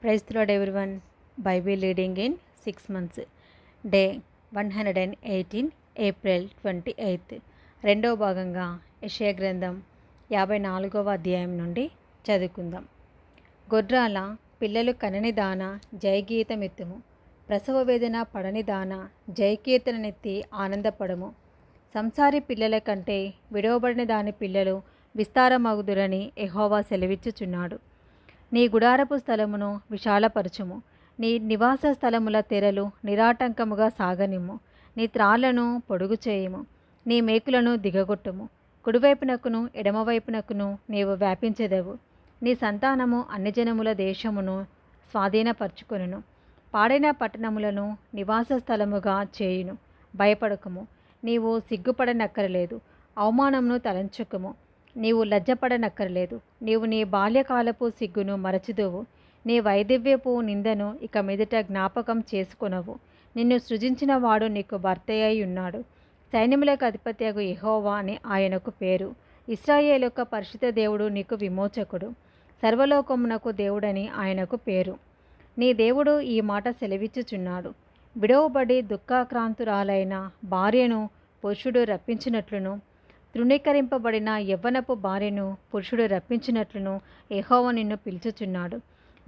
Praise the Lord everyone. Bible reading in 6 months. Day 118 April 28th. రెండవ భాగంగా యెషయా గ్రంథం 54వ అధ్యాయం నుండి చదువుకుందాం. గొడ్రాల పిల్లలు కనని దాన జయగీతమెత్తుము, ప్రసవ వేదన పడని దాన జయకీర్తననెత్తి ఆనందపడము. సంసారి పిల్లల కంటే విడవబడిన దాని పిల్లలు విస్తారమగుదురని యెహోవా సెలవిచ్చుచున్నాడు. నీ గుడారపు స్థలమును విశాలపరచుము, నీ నివాస స్థలముల తెరలు నిరాటంకముగా సాగనిమ్ము. నీ త్రాళ్లను పొడుగు చేయుము, నీ మేకులను దిగగొట్టుము. కుడివైపునకును ఎడమవైపునకును నీవు వ్యాపించెదవు. నీ సంతానము అన్ని జనముల దేశమును స్వాధీనపరచుకొనును. పాడైన పట్టణములను నివాస స్థలముగా చేయును. భయపడకుము, నీవు సిగ్గుపడనక్కరలేదు. అవమానమును తలంచుకుము, నీవు లజ్జపడనక్కర్లేదు. నీవు నీ బాల్యకాలపు సిగ్గును మరచిదువు, నీ వైదవ్యపు నిందను ఇక మీదట జ్ఞాపకం చేసుకొనవు. నిన్ను సృజించిన వాడు నీకు భర్తయ్య ఉన్నాడు. సైన్యములకు అధిపత్యగు యెహోవా అని ఆయనకు పేరు. ఇశ్రాయేలు యొక్క పరిశుద్ధ దేవుడు నీకు విమోచకుడు. సర్వలోకమునకు దేవుడని ఆయనకు పేరు. నీ దేవుడు ఈ మాట సెలవిచ్చుచున్నాడు. విడవబడి దుఃఖాక్రాంతురాలైన భార్యను పురుషుడు రప్పించినట్లును, తృణీకరింపబడిన యవ్వనపు భార్యను పురుషుడు రప్పించినట్లును యెహోవా నిన్ను పిలుచుచున్నాడు.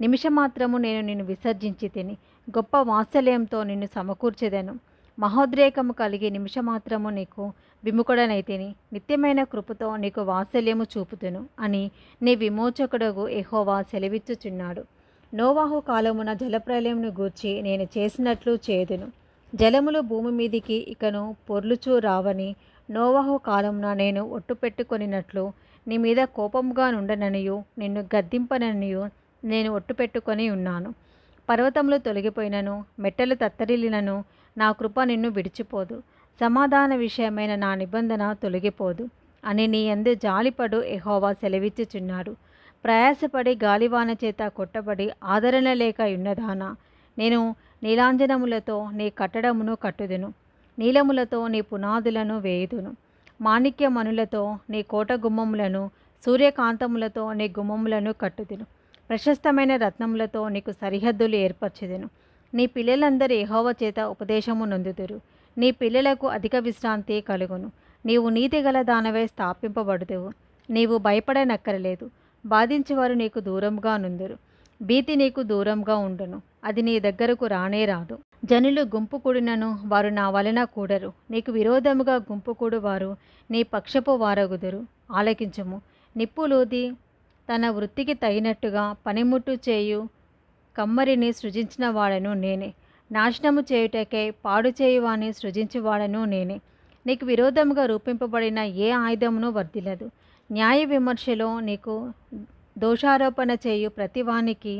నిమిషమాత్రము నేను నిన్ను విసర్జించి తిని గొప్ప వాత్సల్యంతో నిన్ను సమకూర్చెదను. మహోద్రేకము కలిగి నిమిషమాత్రము నీకు విముఖుడనైతిని. నిత్యమైన కృపతో నీకు వాత్సల్యము చూపుతును అని నీ విమోచకుడగు యెహోవా సెలవిచ్చుచున్నాడు. నోవాహు కాలమున జలప్రలయమును గూర్చి నేను చేసినట్లు చేదును. జలములు భూమి మీదికి ఇకను పొర్లుచూ రావని నోవాహు కాలమున నేను ఒట్టు పెట్టుకొనినట్లు నీ మీద కోపముగా నుండననియు నిన్ను గద్దింపననియు నేను ఒట్టు పెట్టుకొని ఉన్నాను. పర్వతములు తొలగిపోయినను, మెట్టలు తత్తరిల్లినను నా కృప నిన్ను విడిచిపోదు. సమాధాన విషయమైన నా నిబంధన తొలగిపోదు అని నీ యందు జాలిపడు యెహోవా సెలవిచ్చుచున్నాడు. ప్రయాసపడి గాలివాన చేత కొట్టబడి ఆదరణ లేక ఉన్నదానా, నేను నీలాంజనములతో నీ కట్టడమును కట్టుదును, నీలములతో నీ పునాదులను వేయుదును. మాణిక్యమణులతో నీ కోట గుమ్మములను, సూర్యకాంతములతో నీ గుమ్మములను కట్టుదును. ప్రశస్తమైన రత్నములతో నీకు సరిహద్దులు ఏర్పరచెదను. నీ పిల్లలందరూ యెహోవా చేత ఉపదేశము నొందుదురు. నీ పిల్లలకు అధిక విశ్రాంతి కలుగును. నీవు నీతిగల దానవై స్థాపింపబడుదువు. నీవు భయపడనక్కరలేదు. బాధించేవారు నీకు దూరంగా నుందురు. భీతి నీకు దూరంగా ఉండును, అది నీ దగ్గరకు రానే రాదు. జనులు గుంపు కూడినను వారు నా వలన కూడరు. నీకు విరోధముగా గుంపు కూడు వారు నీ పక్షపు వారగుదురు. ఆలకించుము. నిప్పులూది తన వృత్తికి తగినట్టుగా పనిముట్టు చేయు కమ్మరిని సృజించిన వాడను నేనే. నాశనము చేయుటకై పాడు చేయువాని సృజించువాడను నేనే. నీకు విరోధముగా రూపింపబడిన ఏ ఆయుధమును వర్ధిల్లదు. న్యాయ విమర్శలో నీకు దోషారోపణ చేయు ప్రతివానికి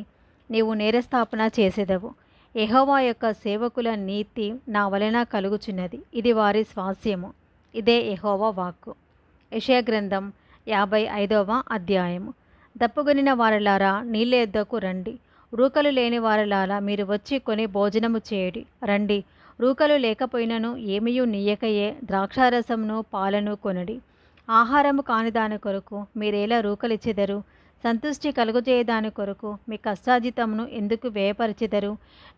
నీవు నేరస్థాపన చేసేదవు. యెహోవా యొక్క సేవకుల నీతి నా వలన కలుగుచున్నది, ఇది వారి స్వాస్యము. ఇదే యెహోవా వాక్కు. యెషయా గ్రంథం 55వ అధ్యాయము. దప్పుగొనిన వారలారా నీళ్ళ యొద్దకు రండి. రూకలు లేని వారలారా మీరు వచ్చి కొని భోజనము చేయుడి. రండి, రూకలు లేకపోయినను ఏమియు నీయకయే ద్రాక్షారసమును పాలను కొనుడి. ఆహారము కాని దాని కొరకు మీరేలా రూకలిచ్చెదరు? సంతుష్టి కలుగజేయదాని కొరకు మీ కష్టాజితమును ఎందుకు వ్యయపరిచెదరు?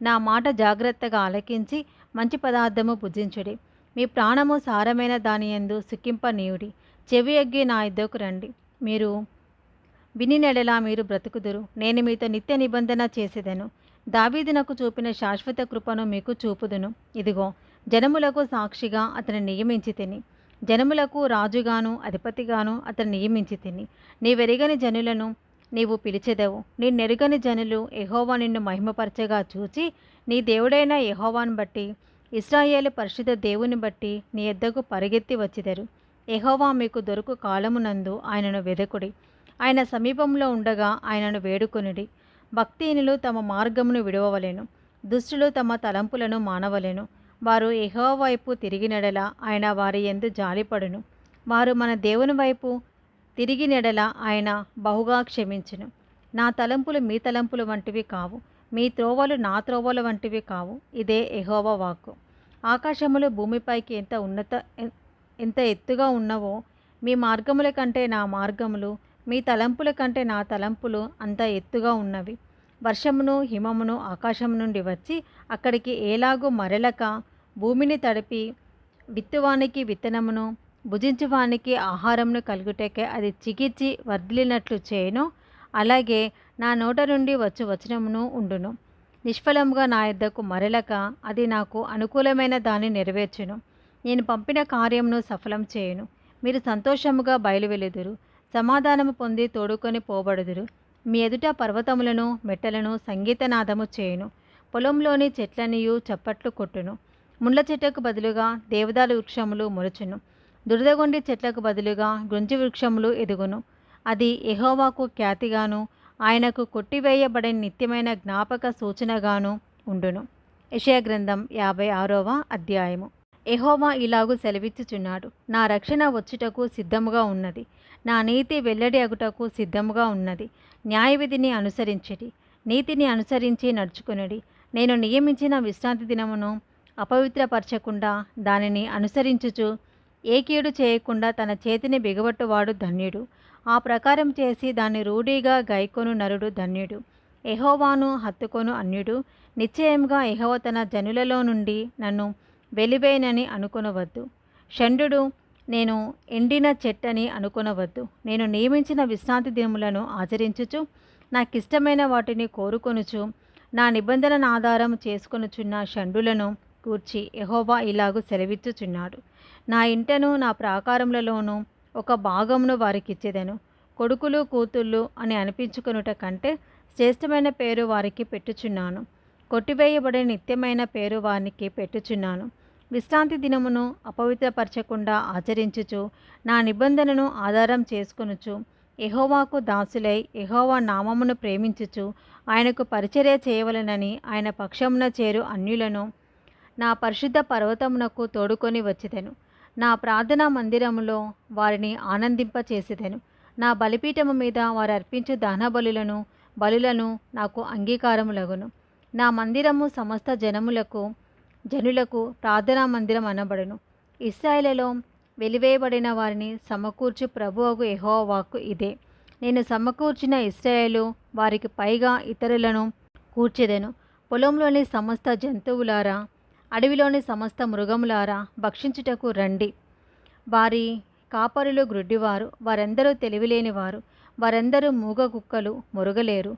నా మాట జాగ్రత్తగా ఆలకించి మంచి పదార్థము భుజించుడి. మీ ప్రాణము సారమైన దాని యందు సుఖింపనీయుడి. చెవి ఎగ్గి నా యుద్ధకు రండి. మీరు విని నెడలా మీరు బ్రతుకుదురు. నేను మీతో నిత్య నిబంధన చేసేదను. దావీదునకు చూపిన శాశ్వత కృపను మీకు చూపుదును. ఇదిగో, జనములకు సాక్షిగా అతని నియమించి తిని, జనములకు రాజుగాను అధిపతిగాను అతను నియమించి తిని. నీవెరగని జనులను నీవు పిలిచెదవు. నిన్నెరుగని జనులు యెహోవా నిన్ను మహిమపరచగా చూచి నీ దేవుడైన యెహోవాను బట్టి, ఇశ్రాయేలు పరిశుద్ధ దేవుని బట్టి నీ యొద్దకు పరిగెత్తి వచ్చిదరు. యెహోవా మీకు దొరుకు కాలమునందు ఆయనను వెదకుడి. ఆయన సమీపంలో ఉండగా ఆయనను వేడుకొనుడి. భక్తిహీనులు తమ మార్గమును విడవవలెను, దుష్టులు తమ తలంపులను మానవలెను. వారు యెహోవా వైపు తిరిగినెడల ఆయన వారి యందు జాలిపడును. వారు మన దేవుని వైపు తిరిగినెడల ఆయన బహుగా క్షమించును. నా తలంపులు మీ తలంపులు వంటివి కావు, మీ త్రోవలు నా త్రోవల వంటివి కావు. ఇదే యెహోవా వాక్కు. ఆకాశములు భూమిపైకి ఎంత ఎత్తుగా ఉన్నవో మీ మార్గముల కంటే నా మార్గములు, మీ తలంపుల కంటే నా తలంపులు అంత ఎత్తుగా ఉన్నవి. వర్షమును హిమమును ఆకాశం నుండి వచ్చి అక్కడికి ఏలాగూ మరలక భూమిని తడిపి విత్తువానికి విత్తనమును భుజించువానికి ఆహారమును కలుగుటకే అది చిగిర్చి వర్ధిల్లినట్లు చేయను, అలాగే నా నోట నుండి వచ్చు వచనమును ఉండును. నిష్ఫలముగా నా యొద్దకు మరలక అది నాకు అనుకూలమైన దాన్ని నెరవేర్చును. నేను పంపిన కార్యమును సఫలం చేయును. మీరు సంతోషముగా బయలువెలుదురు, సమాధానము పొంది తోడుకొని పోబడుదురు. మీ ఎదుట పర్వతములను మెట్టలను సంగీతనాదము చేయును. పొలంలోని చెట్లనియు చప్పట్లు కొట్టును. ముండ్ల చెట్లకు బదులుగా దేవదారు వృక్షములు మొలుచును. దురదగొండి చెట్లకు బదులుగా గృంజి వృక్షములు ఎదుగును. అది యెహోవాకు ఖ్యాతిగాను ఆయనకు కొట్టివేయబడిన నిత్యమైన జ్ఞాపక సూచనగాను ఉండును. యెషయా గ్రంథం 56వ అధ్యాయము. యెహోవా ఇలాగు సెలవిచ్చుచున్నాడు, నా రక్షణ వచ్చుటకు సిద్ధముగా ఉన్నది, నా నీతి వెల్లడి అగుటకు సిద్ధముగా ఉన్నది. న్యాయవిధిని అనుసరించిడి, నీతిని అనుసరించి నడుచుకునుడి. నేను నియమించిన విశ్రాంతి దినమును అపవిత్రపరచకుండా దానిని అనుసరించుచు ఏ కీడు చేయకుండా తన చేతిని బిగబట్టువాడు ధన్యుడు. ఆ ప్రకారం చేసి దాన్ని రూఢిగా గైకొను నరుడు ధన్యుడు. యెహోవాను హత్తుకొను అన్యుడు నిశ్చయముగా యెహోవా తన జనులలో నుండి నన్ను వెలివేయనని అనుకొనవద్దు. షండు నేను ఎండిన చెట్టని అనుకొనవద్దు. నేను నియమించిన విశ్రాంతి దినములను ఆచరించుచు నాకిష్టమైన వాటిని కోరుకొనుచు నా నిబంధనను ఆధారం చేసుకొనుచున్న షండులను కూర్చి యెహోవా ఇలాగు సెలవిచ్చుచున్నాడు, నా ఇంటను నా ప్రాకారములలోనూ ఒక భాగమును వారికిచ్చేదను. కొడుకులు కూతుళ్ళు అని అనిపించుకొనుట కంటే శ్రేష్టమైన పేరు వారికి పెట్టుచున్నాను. కొట్టివేయబడే నిత్యమైన పేరు వారికి పెట్టుచున్నాను. విశ్రాంతి దినమును అపవిత్రపరచకుండా ఆచరించుచు నా నిబంధనను ఆధారం చేసుకొనుచు యెహోవాకు దాసులై యెహోవా నామమును ప్రేమించుచు ఆయనకు పరిచర్య చేయవలెనని ఆయన పక్షమున చేరు అన్యులను నా పరిశుద్ధ పర్వతమునకు తోడుకొని వచ్చెదను. నా ప్రార్థనా మందిరములో వారిని ఆనందింపచేసెదను. నా బలిపీఠము మీద వారు అర్పించు బలులను నాకు అంగీకారములగును. నా మందిరము సమస్త జనులకు ప్రార్థనా మందిరం అనబడును. ఇశ్రాయేలులో వెలివేయబడిన వారిని సమకూర్చు ప్రభువగు యెహోవా వాక్కు ఇదే. నేను సమకూర్చిన ఇశ్రాయేలు వారికి పైగా ఇతరులను కూర్చెదను. పొలంలోని సమస్త జంతువులారా, అడవిలోని సమస్త మృగములారా భక్షించుటకు రండి. వారి కాపరులు గ్రుడ్డివారు, వారందరూ తెలివిలేనివారు, వారందరూ మూగ కుక్కలు, మొరగలేరు.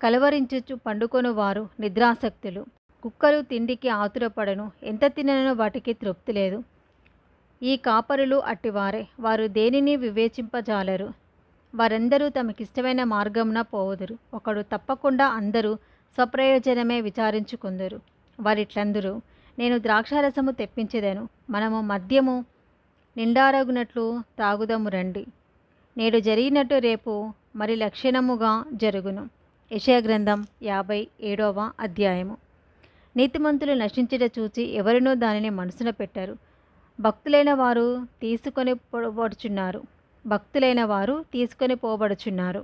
కలవరించుచు పండుకొనువారు నిద్రాసక్తులు. కుక్కలు తిండికి ఆతురపడను, ఎంత తినను వాటికి తృప్తి లేదు. ఈ కాపరులు అట్టివారే, వారు దేనిని వివేచింపజాలరు. వారందరూ తమకిష్టమైన మార్గమున పోవుదురు. ఒకడు తప్పకుండా అందరూ స్వప్రయోజనమే విచారించుకుందరు. వారిట్లందురు, నేను ద్రాక్షారసము తెప్పించెదను, మనము మద్యము నిండారగునట్లు త్రాగుదము రండి. నేడు జరిగినట్టు రేపు మరి లక్షణముగా జరుగును. యెషయా గ్రంథం 57వ అధ్యాయము. నీతిమంతులు నశించుట చూచి ఎవరినూ దానిని మనసున పెట్టరు. భక్తులైన వారు తీసుకొని పోబడుచున్నారు.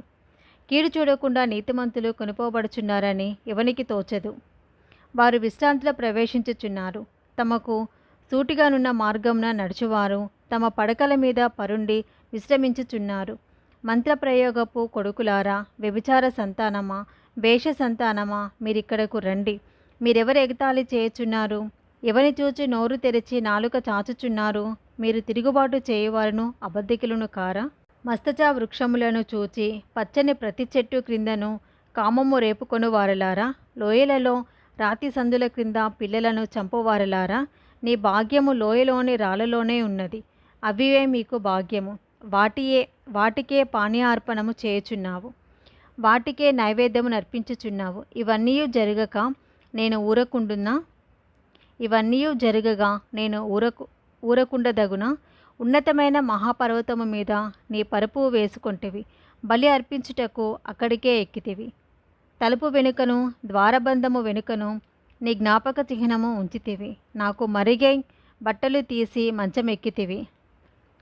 కీడు చూడకుండా నీతిమంతులు కొనిపోబడుచున్నారని ఎవనికి తోచదు. వారు విశ్రాంతిలో ప్రవేశించుచున్నారు. తమకు సూటిగానున్న మార్గమున నడుచువారు తమ పడకల మీద పరుండి విశ్రమించుచున్నారు. మంత్రప్రయోగపు కొడుకులారా, వ్యభిచార సంతానమా, వేష సంతానమా, మీరిక్కడకు రండి. మీరెవరు ఎగతాళి చేయుచున్నారు? ఎవరిని చూచి నోరు తెరిచి నాలుక చాచుచున్నారు? మీరు తిరుగుబాటు చేయువారును అబద్ధికులను కారా? మస్తచా వృక్షములను చూచి పచ్చని ప్రతి చెట్టు క్రిందను కామము రేపుకొను వారలారా, లోయలలో రాతి సందుల క్రింద పిల్లలను చంపువారలారా, నీ భాగ్యము లోయలోని రాళ్ళలోనే ఉన్నది. అవివే మీకు భాగ్యము. వాటికే పానీయార్పణము చేయుచున్నావు, వాటికే నైవేద్యము నర్పించుచున్నావు. ఇవన్నీ జరగగా నేను ఊరకుండదగునా? ఉన్నతమైన మహాపర్వతము మీద నీ పరుపు వేసుకొంటివి. బలి అర్పించుటకు అక్కడికే ఎక్కితివి. తలుపు వెనుకను ద్వారబంధము వెనుకను నీ జ్ఞాపక చిహ్నము ఉంచితివి. నాకు మరిగై బట్టలు తీసి మంచం ఎక్కితివి.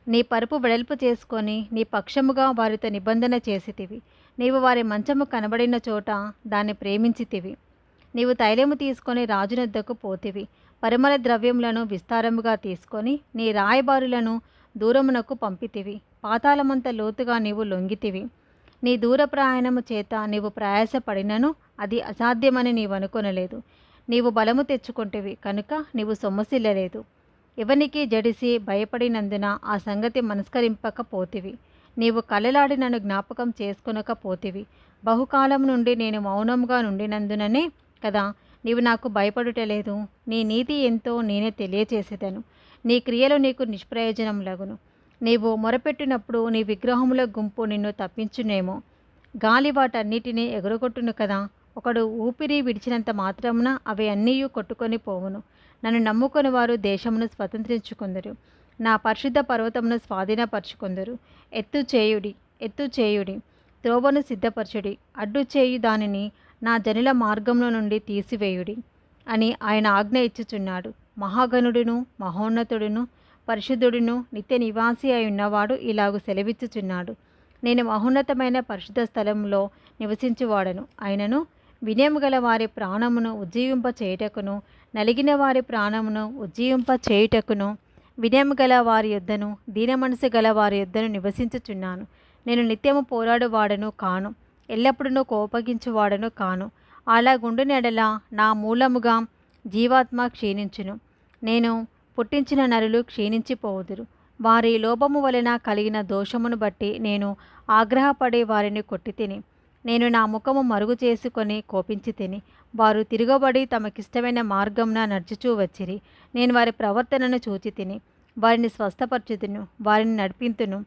నీ పరుపు వెడల్పు చేసుకొని నీ పక్షముగా వారితో నిబంధన చేసితివి. నీవు వారి మంచము కనబడిన చోట దాన్ని ప్రేమించితివి. నీవు తైలము తీసుకొని రాజునొద్దకు పోతివి. పరిమళ ద్రవ్యములను విస్తారముగా తీసుకొని నీ రాయబారులను దూరమునకు పంపితివి. పాతాళమంత లోతుగా నీవు లొంగితివి. నీ దూర ప్రయాణము చేత నీవు ప్రయాసపడినను అది అసాధ్యమని నీవు అనుకొనలేదు. నీవు బలము తెచ్చుకొంటివి కనుక నీవు సొమ్మసిల్లలేదు. ఎవనికి జడిసి భయపడినందున ఆ సంగతి మనస్కరింపకపోతివి. నీవు కలలాడి నన్ను జ్ఞాపకం చేసుకొనకపోతివి. బహుకాలం నుండి నేను మౌనంగా నుండినందుననే కదా నీవు నాకు భయపడుటలేదు. నీ నీతి ఎంతో నేనే తెలియచేసేదను. నీ క్రియలు నీకు నిష్ప్రయోజనములగును. నీవు మొరపెట్టినప్పుడు నీ విగ్రహముల గుంపు నిన్ను తప్పించునేమో. గాలి వాటన్నిటినీ ఎగురగొట్టును కదా. ఒకడు ఊపిరి విడిచినంత మాత్రమున అవి అన్నీయు కొట్టుకొని పోవును. నన్ను నమ్ముకొని వారు దేశమును స్వతంత్రించుకుందరు. నా పరిశుద్ధ పర్వతమును స్వాధీనపరచుకుందరు. ఎత్తు చేయుడి, త్రోవను సిద్ధపరచుడి, అడ్డు చేయు దానిని నా జనుల మార్గంలో నుండి తీసివేయుడి అని ఆయన ఆజ్ఞ ఇచ్చుచున్నాడు. మహాగణుడును మహోన్నతుడును పరిశుద్ధుడును నిత్య నివాసి అయి ఉన్నవాడు ఇలాగు సెలవిచ్చుచున్నాడు. నేను మహోన్నతమైన పరిశుద్ధ స్థలంలో నివసించువాడను. అయినను వినయము గల వారి ప్రాణమును ఉజ్జీవింప చేయుటకును, నలిగిన వారి ప్రాణమును ఉజ్జీవింప చేయుటకును, వినయము గల వారి యొద్దను దీన మనసు గల వారి యొద్దను నివసించుచున్నాను. నేను నిత్యము పోరాడువాడను కాను, ఎల్లప్పుడూ కోపగించువాడను కాను. అలాగుండుని ఎడల నా మూలముగా జీవాత్మ క్షీణించును. నేను పుట్టించిన నరులు క్షీణించిపోవుదురు. వారి లోపము వలన కలిగిన దోషమును బట్టి నేను ఆగ్రహపడే వారిని కొట్టి తిని, నేను నా ముఖము మరుగు చేసుకొని కోపించి తిని. వారు తిరగబడి తమకిష్టమైన మార్గంన నడుచుచూ వచ్చిరి. నేను వారి ప్రవర్తనను చూచి తిని వారిని స్వస్థపరచుదును, వారిని నడిపింతును.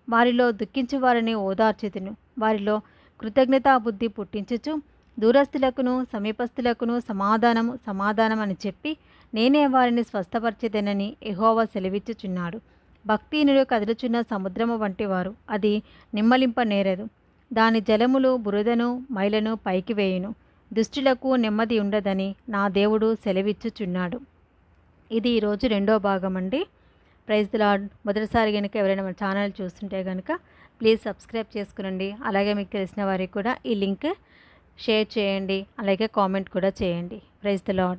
వారిలో దుఃఖించు వారిని ఓదార్చుదును. వారిలో కృతజ్ఞతాబుద్ధి పుట్టించుచు దూరస్తులకును సమీపస్తులకును సమాధానం అని చెప్పి నేనే వారిని స్వస్థపరచెదనని యెహోవా సెలవిచ్చుచున్నాడు. భక్తిహీనులు కదులుచున్న సముద్రము వంటి వారు, అది నిమ్మలింపనేరదు. దాని జలములు బురదను మైలను పైకి వేయును. దుష్టులకు నెమ్మది ఉండదని నా దేవుడు సెలవిచ్చుచున్నాడు. ఇది ఈరోజు రెండో భాగం అండి. Praise the Lord. మొదటిసారి కనుక ఎవరైనా మన ఛానల్ చూస్తుంటే కనుక ప్లీజ్ సబ్స్క్రైబ్ చేసుకునండి. అలాగే మీకు తెలిసిన వారికి కూడా ఈ లింక్ షేర్ చేయండి. అలాగే కామెంట్ కూడా చేయండి. Praise the lord.